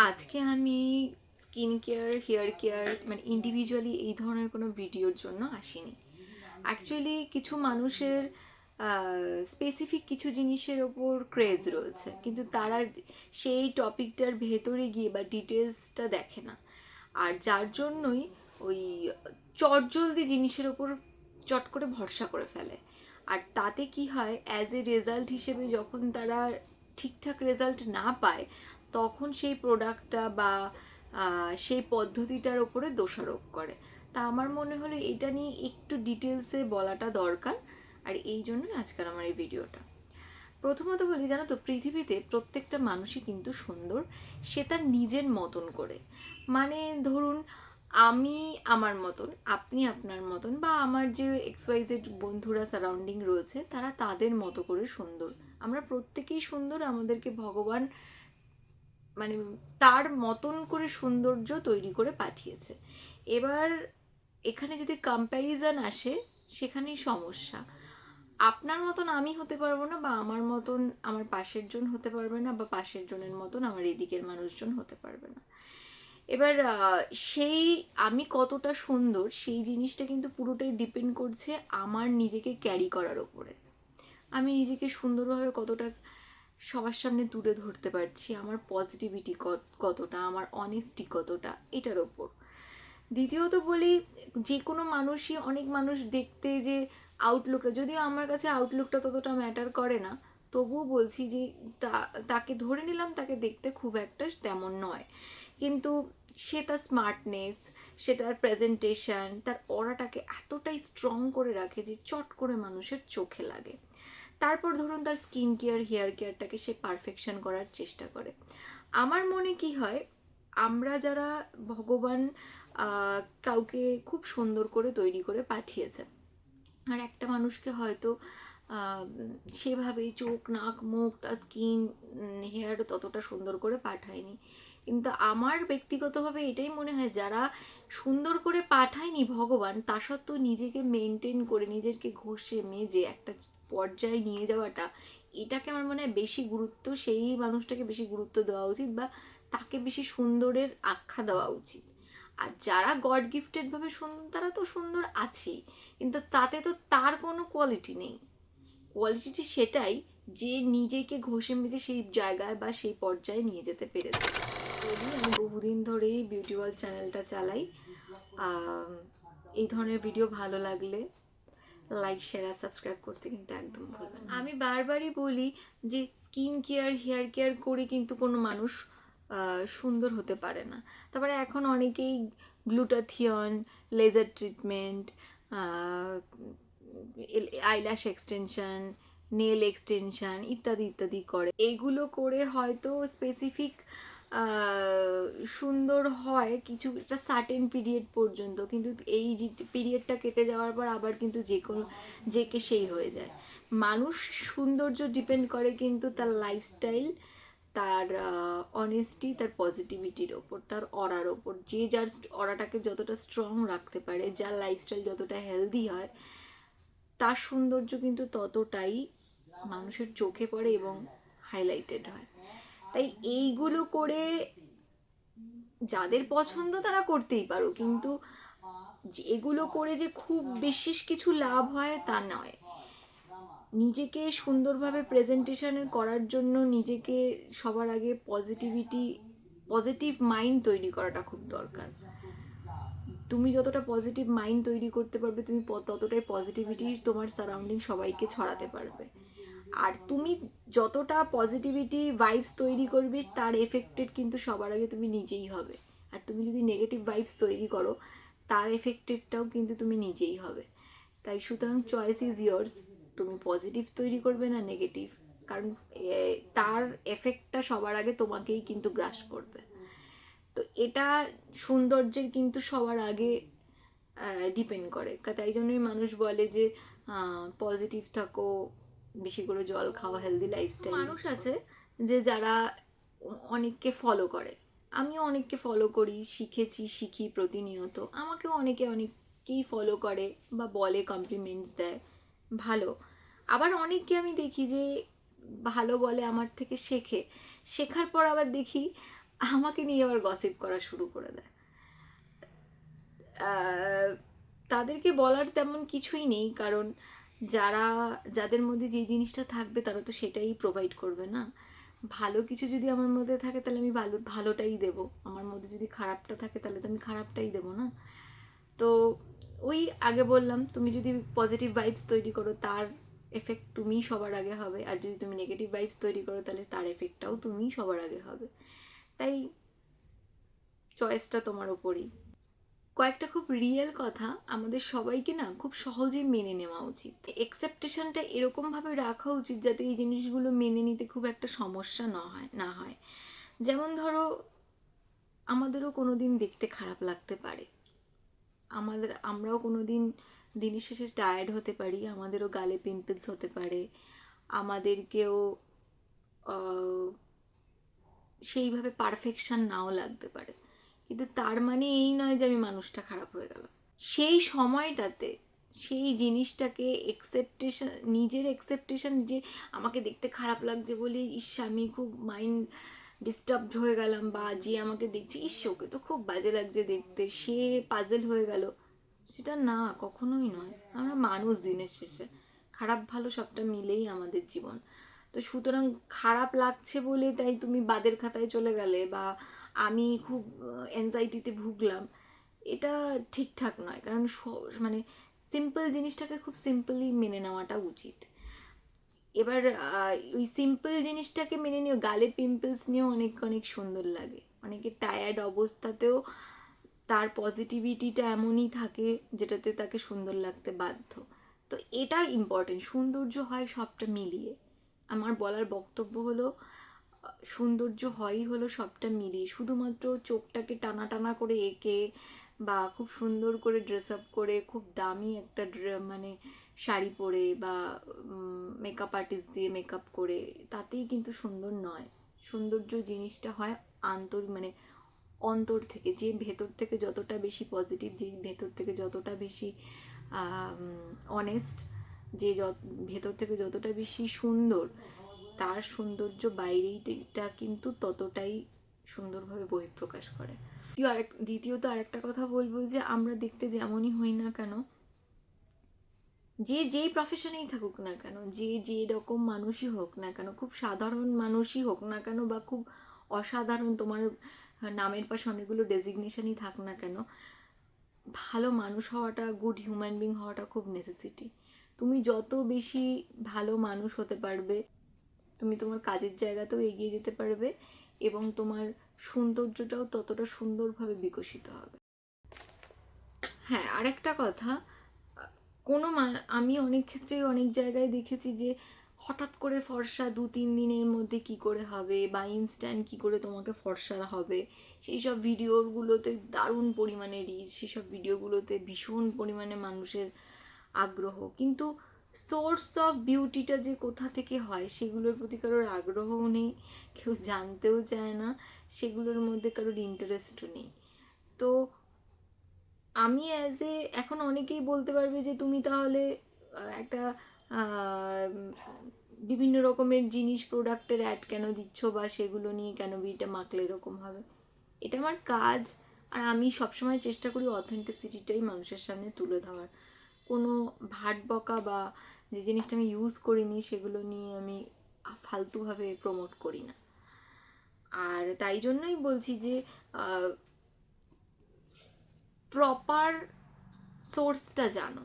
আজকে আমি skin care hair care মানে ইন্ডিভিজুয়ালি এই ধরনের কোনো ভিডিওর জন্য আসিনি। অ্যাকচুয়ালি কিছু মানুষের স্পেসিফিক কিছু জিনিসের ওপর ক্রেজ রয়েছে, কিন্তু তারা সেই টপিকটার ভেতরে গিয়ে বা ডিটেলসটা দেখে না। আর যার জন্যই ওই চটজলদি জিনিসের ওপর চট করে ভরসা করে ফেলে। আর তাতে কি হয়, অ্যাজ এ রেজাল্ট হিসেবে যখন তারা ঠিকঠাক রেজাল্ট না পায়, তখন সেই প্রোডাক্টটা বা সেই পদ্ধতিটার ওপরে দোষারোপ করে। তা আমার মনে হলো এটা নিয়ে একটু ডিটেলসে বলাটা দরকার, আর এই জন্যই আজকাল আমার এই ভিডিওটা। প্রথমত বলি, জানো তো, পৃথিবীতে প্রত্যেকটা মানুষই কিন্তু সুন্দর, সে তার নিজের মতন করে। মানে ধরুন, আমি আমার মতন, আপনি আপনার মতন, বা আমার যে এক্সওয়াইজেড বন্ধুরা সারাউন্ডিং রয়েছে তারা তাদের মতো করে সুন্দর। আমরা প্রত্যেকেই সুন্দর, আমাদেরকে ভগবান মানে তার মতন করে সৌন্দর্য তৈরি করে পাঠিয়েছে। এবার এখানে যদি কম্প্যারিজন আসে, সেখানেই সমস্যা। আপনার মতন আমি হতে পারবো না, বা আমার মতন আমার পাশের জন হতে পারবে না, বা পাশের জনের মতন আমার এদিকের মানুষজন হতে পারবে না। এবার সেই আমি কতটা সুন্দর সেই জিনিসটা কিন্তু পুরোটাই ডিপেন্ড করছে আমার নিজেকে ক্যারি করার ওপরে। আমি নিজেকে সুন্দরভাবে কতটা সবার সামনে তুলে ধরতে পারছি, আমার পজিটিভিটি কতটা, আমার অনেস্টি কতটা, এটার ওপর। দ্বিতীয়ত বলি, যে কোনো মানুষই, অনেক মানুষ দেখতে যে আউটলুকটা, যদিও আমার কাছে আউটলুকটা ততটা ম্যাটার করে না, তবুও বলছি যে তাকে ধরে নিলাম তাকে দেখতে খুব একটা তেমন নয়, কিন্তু সে তার স্মার্টনেস, সে তার প্রেজেন্টেশন, তার অরাটাকে এতটাই স্ট্রং করে রাখে যে চট করে মানুষের চোখে লাগে। তারপর ধরুন তার স্কিন কেয়ার হেয়ার কেয়ারটাকে সে পারফেকশন করার চেষ্টা করে। আমার মনে কি হয়, আমরা যারা ভগবান কাউকে খুব সুন্দর করে তৈরি করে পাঠিয়েছে, আর একটা মানুষকে হয়তো সেভাবেই চোখ নাক মুখ তার স্কিন হেয়ার ততটা সুন্দর করে পাঠায়নি। কিন্তু আমার ব্যক্তিগতভাবে এটাই মনে হয়, যারা সুন্দর করে পাঠায়নি ভগবান, তা সত্ত্বেও নিজেকে মেনটেন করে নিজেকে ঘষে মেজে একটা পর্যায়ে নিয়ে যাওয়াটা, এটাকে আমার মনে হয় বেশি গুরুত্ব, সেই মানুষটাকে বেশি গুরুত্ব দেওয়া উচিত, বা তাকে বেশি সুন্দরের আখ্যা দেওয়া উচিত। আর যারা গড গিফটেড ভাবে সুন্দর, তারা তো সুন্দর আছেই, কিন্তু তাতে তো তার কোনো কোয়ালিটি নেই। কোয়ালিটি সেটাই যে নিজেকে ঘষে মেজে সেই জায়গায় বা সেই পর্যায়ে নিয়ে যেতে পেরেছে। বলি, আমি বহুদিন ধরেই বিউটি ওয়ার্ল্ড চ্যানেলটা চালাই। আম, এই ধরনের ভিডিও ভালো লাগলে লাইক শেয়ার আর সাবস্ক্রাইব করতে কিন্তু একদম ভুলবেন না। আমি বারবারই বলি যে স্কিন কেয়ার হেয়ার কেয়ার করে কিন্তু কোনো মানুষ সুন্দর হতে পারে না। তারপরে এখন অনেকেই glutathione, laser treatment, eyelash extension, nail extension ইত্যাদি ইত্যাদি করে। এগুলো করে হয়তো স্পেসিফিক সুন্দর হয় কিছু একটা সার্টেন পিরিয়ড পর্যন্ত, কিন্তু এই যে পিরিয়ডটা কেটে যাওয়ার পর আবার কিন্তু যে কোনো যে কে সেই হয়ে যায়। মানুষ সৌন্দর্য ডিপেন্ড করে কিন্তু তার লাইফস্টাইল, তার অনেস্টি, তার পজিটিভিটির ওপর, তার অরার ওপর। যে যার অরাটাকে যতটা স্ট্রং রাখতে পারে, যার লাইফস্টাইল যতটা হেলদি হয়, তার সৌন্দর্য কিন্তু ততটাই মানুষের চোখে পড়ে এবং হাইলাইটেড হয়। তাই এইগুলো করে যাদের পছন্দ তারা করতেই পারো, কিন্তু এগুলো করে যে খুব বিশেষ কিছু লাভ হয় তা নয়। নিজেকে সুন্দরভাবে প্রেজেন্টেশন করার জন্য নিজেকে সবার আগে পজিটিভ মাইন্ড তৈরি করাটা খুব দরকার। তুমি যতটা পজিটিভ মাইন্ড তৈরি করতে পারবে, তুমি ততটাই পজিটিভিটি তোমার সারাউন্ডিং সবাইকে ছড়াতে পারবে। আর তুমি যতটা পজিটিভিটি ভাইবস তৈরি করবে, তার এফেক্টেড কিন্তু সবার আগে তুমি নিজেই হবে। আর তুমি যদি নেগেটিভ ভাইবস তৈরি করো, তার এফেক্টেডটাও কিন্তু তুমি নিজেই হবে। তাই সুতরাং চয়েস ইজ ইয়ার্স, তুমি পজিটিভ তৈরি করবে না নেগেটিভ, কারণ তার এফেক্টটা সবার আগে তোমাকেই কিন্তু গ্রাস করবে। তো এটা সৌন্দর্যের কিন্তু সবার আগে ডিপেন্ড করে। তাই জন্যই মানুষ বলে যে পজিটিভ থাকো, বেশি করে জল খাওয়া, হেলদি লাইফস্টাইল। মানুষ আছে যে যারা অনেককে ফলো করে, আমিও অনেককে ফলো করি, শিখি প্রতিনিয়ত। আমাকেও অনেকেই ফলো করে বা বলে, কমপ্লিমেন্টস দেয়, ভালো। আবার অনেককে আমি দেখি যে ভালো বলে, আমার থেকে শেখার পর আবার দেখি আমাকে নিয়ে আবার গসিপ করা শুরু করে দেয়। তাদেরকে বলার তেমন কিছুই নেই, কারণ যাদের মধ্যে যে জিনিসটা থাকবে তারা তো সেটাই প্রোভাইড করবে না। ভালো কিছু যদি আমার মধ্যে থাকে তাহলে আমি ভালোটাই দেব, আমার মধ্যে যদি খারাপটা থাকে তাহলে তো আমি খারাপটাই দেবো না। তো ওই আগে বললাম, তুমি যদি পজিটিভ ভাইবস তৈরি করো তার এফেক্ট তুমিই সবার আগে হবে, আর যদি তুমি নেগেটিভ ভাইবস তৈরি করো তাহলে তার এফেক্টটাও তুমিই সবার আগে হবে। তাই চয়েসটা তোমার ওপরই। কয়েকটা খুব রিয়েল কথা আমাদের সবাইকে না খুব সহজেই মেনে নেওয়া উচিত। এক্সেপ্টেশনটা এরকমভাবে রাখা উচিত যাতে এই জিনিসগুলো মেনে নিতে খুব একটা সমস্যা না হয়। যেমন ধরো, আমাদেরও কোনো দিন দেখতে খারাপ লাগতে পারে, আমরাও কোনো দিন দিনের শেষে টায়ার্ড হতে পারি, আমাদেরও গালে পিম্পলস হতে পারে, আমাদেরকেও সেইভাবে পারফেকশন নাও লাগতে পারে, কিন্তু তার মানে এই নয় যে আমি মানুষটা খারাপ হয়ে গেল। সেই সময়টাতে সেই জিনিসটাকে নিজের এক্সেপ্টেশন, যে আমাকে দেখতে খারাপ লাগছে বলে ইস আমি খুব মাইন্ড ডিস্টার্বড হয়ে গেলাম, বা যে আমাকে দেখছি ইস ওকে তো খুব বাজে লাগছে দেখতে, সে পাজেল হয়ে গেল, সেটা না, কখনোই নয়। আমরা মানুষ, দিনের শেষে খারাপ ভালো সবটা মিলেই আমাদের জীবন। তো সুতরাং খারাপ লাগছে বলে তাই তুমি বাদের খাতায় চলে গেলে, বা আমি খুব অ্যাংজাইটিতে ভুগলাম, এটা ঠিকঠাক নয়। কারণ মানে সিম্পল জিনিসটাকে খুব সিম্পলি মেনে নেওয়াটা উচিত। এবার ওই সিম্পল জিনিসটাকে মেনে নিও, গালে পিম্পলস নিয়েও অনেক অনেক সুন্দর লাগে। অনেকে টায়ার্ড অবস্থাতেও তার পজিটিভিটিটা এমনই থাকে যেটাতে তাকে সুন্দর লাগতে বাধ্য। তো এটা ইম্পর্টেন্ট, সৌন্দর্য হয় সবটা মিলিয়ে। আমার বলার বক্তব্য হলো, সৌন্দর্য হয়ই হলো সবটা মিলিয়ে। শুধুমাত্র চোখটাকে টানা টানা করে এঁকে বা খুব সুন্দর করে ড্রেস আপ করে খুব দামি একটা মানে শাড়ি পরে বা মেকআপ আর্টিস্ট দিয়ে মেকআপ করে তাতেই কিন্তু সুন্দর নয়। সৌন্দর্য জিনিসটা হয় মানে অন্তর থেকে, যে ভেতর থেকে যতটা বেশি পজিটিভ, যে ভেতর থেকে যতটা বেশি অনেস্ট, যে ভেতর থেকে যতটা বেশি সুন্দর, তার সৌন্দর্য বাইরেটা কিন্তু ততটাই সুন্দরভাবে বহিঃপ্রকাশ করে। দ্বিতীয়ত আরেকটা কথা বলবো, যে আমরা দেখতে যেমনই হই না কেন, যেই প্রফেশনেই থাকুক না কেন, যে রকম মানুষই হোক না কেন, খুব সাধারণ মানুষই হোক না কেন বা খুব অসাধারণ, তোমার নামের পাশে অনেকগুলো ডেজিগনেশনই থাক না কেন, ভালো মানুষ হওয়াটা, গুড হিউম্যান বিং হওয়াটা খুব নেসেসিটি। তুমি যত বেশি ভালো মানুষ হতে পারবে, তুমি তোমার কাজের জায়গাতেও এগিয়ে যেতে পারবে এবং তোমার সৌন্দর্যটাও ততটা সুন্দরভাবে বিকশিত হবে। হ্যাঁ, আরেকটা কথা, আমি অনেক ক্ষেত্রে অনেক জায়গায় দেখেছি যে হঠাৎ করে ফর্সা 2-3 দিনের মধ্যে কি করে হবে, বা ইনস্ট্যান্ট কি করে তোমাকে ফর্সা হবে, সেই সব ভিডিওগুলোতে দারুণ পরিমাণে রিচ, সেই সব ভিডিওগুলোতে ভীষণ পরিমাণে মানুষের আগ্রহ, কিন্তু সোর্স অফ বিউটিটা যে কোথা থেকে হয় সেগুলোর প্রতি কারোর আগ্রহও নেই, কেউ জানতেও চায় না, সেগুলোর মধ্যে কারোর ইন্টারেস্টও নেই। তো আমি এখন অনেকেই বলতে পারবে যে তুমি তাহলে একটা বিভিন্ন রকমের জিনিস প্রোডাক্টের অ্যাড কেন দিচ্ছ, বা সেগুলো নিয়ে কেন বিটা মাখলে এরকম হবে। এটা আমার কাজ, আর আমি সবসময় চেষ্টা করি অথেন্টিসিটিটাই মানুষের সামনে তুলে ধরার। কোনো ভাট বকা বা যে জিনিসটা আমি ইউজ করিনি সেগুলো নিয়ে আমি ফালতুভাবে প্রমোট করি না। আর তাই জন্যই বলছি যে প্রপার সোর্সটা জানো,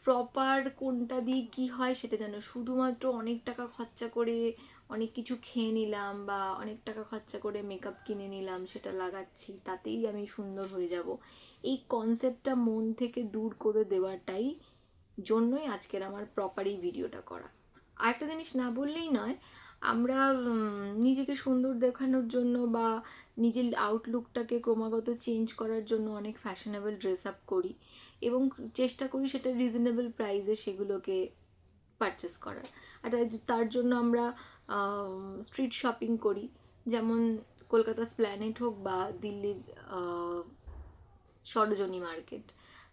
প্রপার কোনটা দিয়ে কী হয় সেটা জানো। শুধুমাত্র অনেক টাকা খরচা করে অনেক কিছু খেয়ে নিলাম বা অনেক টাকা খরচা করে মেকআপ কিনে নিলাম, সেটা লাগাচ্ছি, তাতেই আমি সুন্দর হয়ে যাব, এই কনসেপ্টটা মন থেকে দূর করে দেওয়াটাই জন্যই আজকের আমার প্রপার এই ভিডিওটা করা। আরেকটা জিনিস না বললেই নয়, আমরা নিজেকে সুন্দর দেখানোর জন্য বা নিজের আউটলুকটাকে ক্রমাগত চেঞ্জ করার জন্য অনেক ফ্যাশনেবল ড্রেস আপ করি এবং চেষ্টা করি সেটা রিজনেবল প্রাইসে সেগুলোকে পারচেস করার। আর তার জন্য আমরা স্ট্রিট শপিং করি, যেমন কলকাতা স্প্ল্যানেট হোক বা দিল্লির সরোজনী মার্কেট।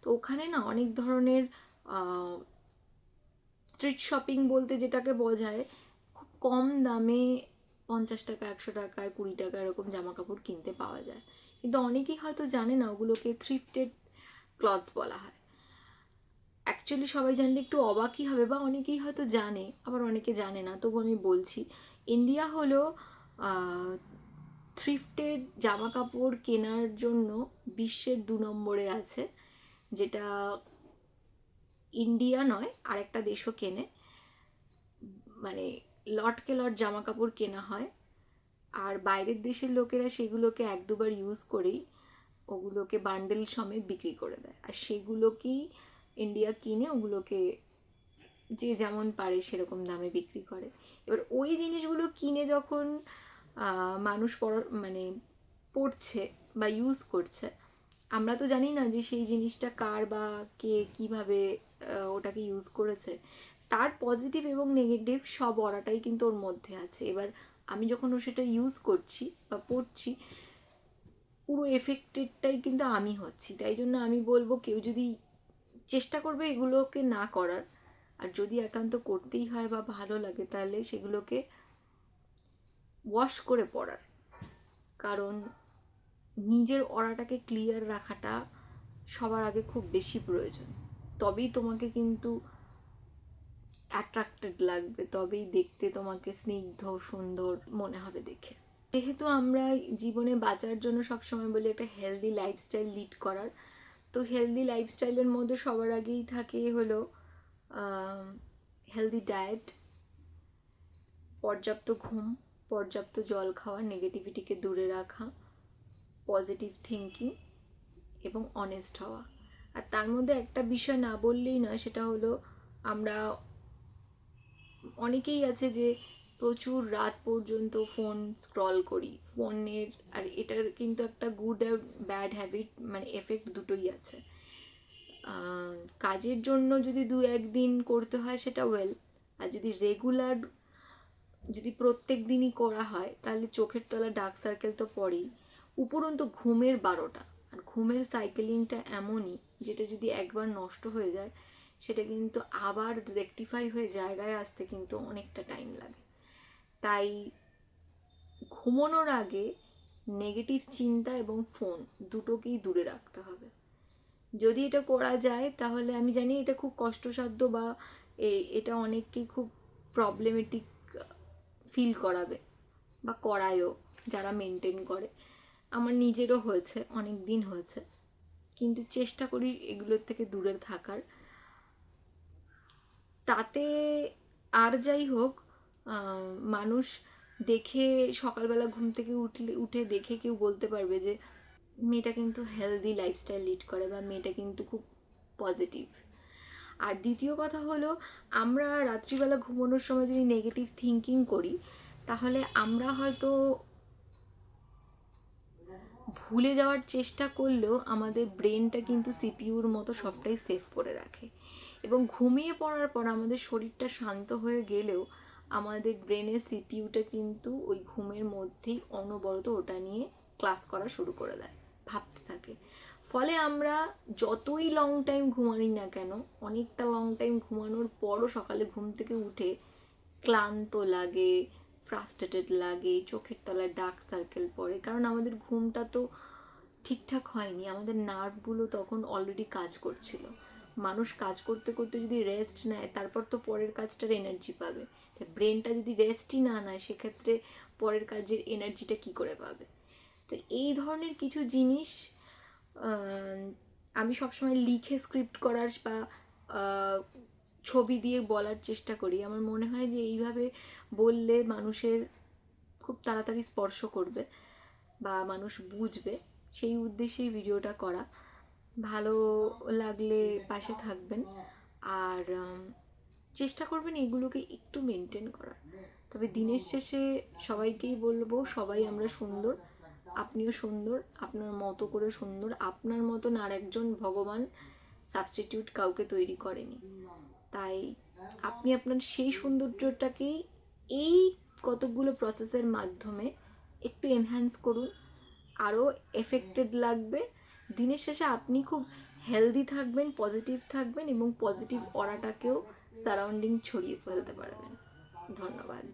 তো ওখানে না অনেক ধরনের স্ট্রিট শপিং বলতে যেটাকে বোঝায় খুব কম দামে 50 টাকা, 100 টাকায়, 20 টাকা এরকম জামা কাপড় কিনতে পাওয়া যায়। কিন্তু অনেকেই হয়তো জানে না ওগুলোকে থ্রিফটেড ক্লথস বলা হয়। অ্যাকচুয়ালি সবাই জানলে একটু অবাকই হবে, বা অনেকেই হয়তো জানে, আবার অনেকে জানে না, তবু আমি বলছি। ইন্ডিয়া হলো থ্রিফটেড জামা কাপড় কেনার জন্য বিশ্বের 2 নম্বরে আছে, যেটা ইন্ডিয়া নয় আরেকটা দেশও কেনে। মানে লটকে লট জামা কাপড় কেনা হয়, আর বাইরের দেশের লোকেরা সেগুলোকে 1-2 বার ইউজ করেই ওগুলোকে বান্ডেল সমেত বিক্রি করে দেয়, আর সেগুলোকেই ইন্ডিয়া কিনে ওগুলোকে যে যেমন পারে সেরকম দামে বিক্রি করে। এবার ওই জিনিসগুলো কিনে যখন মানুষ মানে পড়ছে বা ইউজ করছে, আমরা তো জানি না যে সেই জিনিসটা কার বা কে কীভাবে ওটাকে ইউজ করেছে। তার পজিটিভ এবং নেগেটিভ সব অরাটাই কিন্তু ওর মধ্যে আছে। এবার আমি যখন ও সেটা ইউজ করছি বা পড়ছি, পুরো এফেক্টেডটাই কিন্তু আমি হচ্ছি। তাই জন্য আমি বলবো, কেউ যদি চেষ্টা করবে এগুলোকে না করার, আর যদি একান্ত করতেই হয় বা ভালো লাগে, তাহলে সেগুলোকে ওয়াশ করে পড়ার। কারণ নিজের অরাটাকে ক্লিয়ার রাখাটা সবার আগে খুব বেশি প্রয়োজন। তবেই তোমাকে কিন্তু অ্যাট্রাক্টেড লাগবে, তবেই দেখতে তোমাকে স্নিগ্ধ সুন্দর মনে হবে দেখে। যেহেতু আমরা জীবনে বাঁচার জন্য সবসময় বলি একটা হেলদি লাইফস্টাইল লিড করার, তো হেলদি লাইফস্টাইলের মধ্যে সবার আগেই থাকে হলো হেলদি ডায়েট, পর্যাপ্ত ঘুম, পর্যাপ্ত জল খাওয়া, নেগেটিভিটিকে দূরে রাখা, পজিটিভ থিঙ্কিং এবং অনেস্ট হওয়া। আর তার মধ্যে একটা বিষয় না বললেই নয়, সেটা হলো আমরা অনেকেই আছে যে প্রচুর রাত পর্যন্ত ফোন স্ক্রল করি ফোনের, আর এটার কিন্তু একটা গুড আর ব্যাড হ্যাবিট মানে এফেক্ট দুটোই আছে। কাজের জন্য যদি 2-1 দিন করতে হয় সেটা ওয়েল, আর যদি রেগুলার যদি প্রত্যেক দিনই করা হয় তাহলে চোখের তলা ডার্ক সার্কেল তো পড়েই, উপরন্তু ঘুমের 12টা। আর ঘুমের সাইকেলিংটা এমনই, যেটা যদি একবার নষ্ট হয়ে যায় সেটা কিন্তু আবার রেকটিফাই হয়ে জায়গায় আসতে কিন্তু অনেকটা টাইম লাগে। তাই ঘুমানোর আগে নেগেটিভ চিন্তা এবং ফোন দুটোকেই দূরে রাখতে হবে। যদি এটা করা যায় তাহলে, আমি জানি এটা খুব কষ্টসাধ্য বা এটা অনেককেই খুব প্রবলেমেটিক ফিল করাবে বা করায়ও যারা মেনটেন করে। আমার নিজেরও হয়েছে, অনেক দিন হয়েছে, কিন্তু চেষ্টা করি এগুলোর থেকে দূরে থাকার। তাতে আর যাই হোক, মানুষ দেখে সকালবেলা ঘুম থেকে উঠে দেখে কেউ বলতে পারবে যে মেয়েটা কিন্তু হেলদি লাইফস্টাইল লিড করে বা মেয়েটা কিন্তু খুব পজিটিভ। আর দ্বিতীয় কথা হলো, আমরা রাত্রিবেলা ঘুমানোর সময় যদি নেগেটিভ থিঙ্কিং করি, তাহলে আমরা হয়তো ভুলে যাওয়ার চেষ্টা করলেও আমাদের ব্রেনটা কিন্তু সিপিইউর মতো সবটাই সেভ করে রাখে, এবং ঘুমিয়ে পড়ার পর আমাদের শরীরটা শান্ত হয়ে গেলেও আমাদের ব্রেনের সিপিইউটা কিন্তু ওই ঘুমের মধ্যেই অনবরত ওটা নিয়ে ক্লাস করা শুরু করে দেয়, ভাবতে থাকে। ফলে আমরা যতই লং টাইম ঘুমাই না কেন, অনেকটা লং টাইম ঘুমানোর পরও সকালে ঘুম থেকে উঠে ক্লান্ত লাগে, ফ্রাস্ট্রেটেড লাগে, চোখের তলায় ডার্ক সার্কেল পড়ে, কারণ আমাদের ঘুমটা তো ঠিকঠাক হয়নি, আমাদের নার্ভগুলো তখন অলরেডি কাজ করছিল। মানুষ কাজ করতে করতে যদি রেস্ট নেয়, তারপর তো পরের কাজটার এনার্জি পাবে। ব্রেনটা যদি রেস্টই না নেয়, সেক্ষেত্রে পরের কাজের এনার্জিটা কি করে পাবে? তো এই ধরনের কিছু জিনিস আমি সবসময় লিখে স্ক্রিপ্ট করার বা ছবি দিয়ে বলার চেষ্টা করি। আমার মনে হয় যে এইভাবে বললে মানুষের খুব তাড়াতাড়ি স্পর্শ করবে বা মানুষ বুঝবে, সেই উদ্দেশ্যেই ভিডিওটা করা। ভালো লাগলে পাশে থাকবেন, আর চেষ্টা করবেন এগুলোকে একটু মেনটেন করার। তবে দিনের শেষে সবাইকেই বলবো, সবাই আমরা সুন্দর, আপনিও সুন্দর, আপনার মতো করে সুন্দর। আপনার মতন আর একজন ভগবান সাবস্টিটিউট কাউকে তৈরি করেনি, তাই আপনি আপনার সেই সৌন্দর্যটাকেই এই কতগুলো প্রসেসের মাধ্যমে একটু এনহ্যান্স করুন, আরও এফেক্টেড লাগবে। দিনের শেষে আপনি খুব হেলদি থাকবেন, পজিটিভ থাকবেন এবং পজিটিভ অরাটাকেও সারাউন্ডিং ছড়িয়ে ফেলতে পারবেন। ধন্যবাদ।